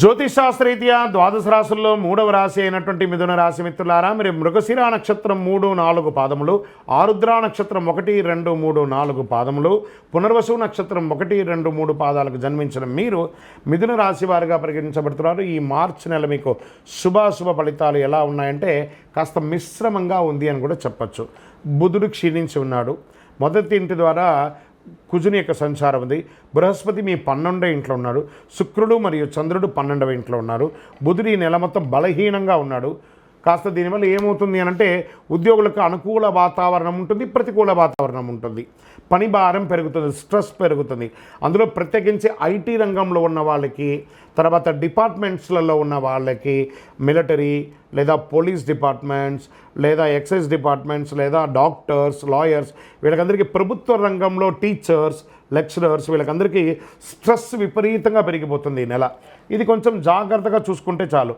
జ్యోతిషాస్త్రరీత్యా ద్వాదశ రాశుల్లో మూడవ రాశి అయినటువంటి మిథున రాశి మిత్రులారా, మీరు మృగశిర నక్షత్రం 3-4 పాదములు, ఆరుద్ర నక్షత్రం 1-2-3-4 పాదములు, పునర్వసు నక్షత్రం 1-2-3 పాదాలకు జన్మించిన మీరు మిథున రాశి వారిగా పరిగణించబడుతున్నారు. ఈ మార్చి నెల మీకు శుభాశుభ ఫలితాలు ఎలా ఉన్నాయంటే కాస్త మిశ్రమంగా ఉంది అని కూడా చెప్పచ్చు. బుధుడు క్షీణించి ఉన్నాడు. మొదటి ఇంటి ద్వారా కుజుని యొక్క సంచారం ఉంది. బృహస్పతి మీ 12వ ఇంట్లో ఉన్నాడు. శుక్రుడు మరియు చంద్రుడు 12వ ఇంట్లో ఉన్నారు. బుధుడు ఈ నెల మొత్తం బలహీనంగా ఉన్నాడు. కాస్త దీనివల్ల ఏమవుతుంది అని అంటే ఉద్యోగులకు అనుకూల వాతావరణం ఉంటుంది, ప్రతికూల వాతావరణం ఉంటుంది. పని భారం పెరుగుతుంది, స్ట్రెస్ పెరుగుతుంది. అందులో ప్రత్యేకించి ఐటీ రంగంలో ఉన్న వాళ్ళకి, తర్వాత డిపార్ట్మెంట్స్లలో ఉన్న వాళ్ళకి, మిలిటరీ లేదా పోలీస్ డిపార్ట్మెంట్స్ లేదా ఎక్సైజ్ డిపార్ట్మెంట్స్ లేదా డాక్టర్స్, లాయర్స్, వీళ్ళకందరికీ ప్రభుత్వ రంగంలో టీచర్స్, లెక్చరర్స్, వీళ్ళకందరికీ స్ట్రెస్ విపరీతంగా పెరిగిపోతుంది ఈ నెల. ఇది కొంచెం జాగ్రత్తగా చూసుకుంటే చాలు.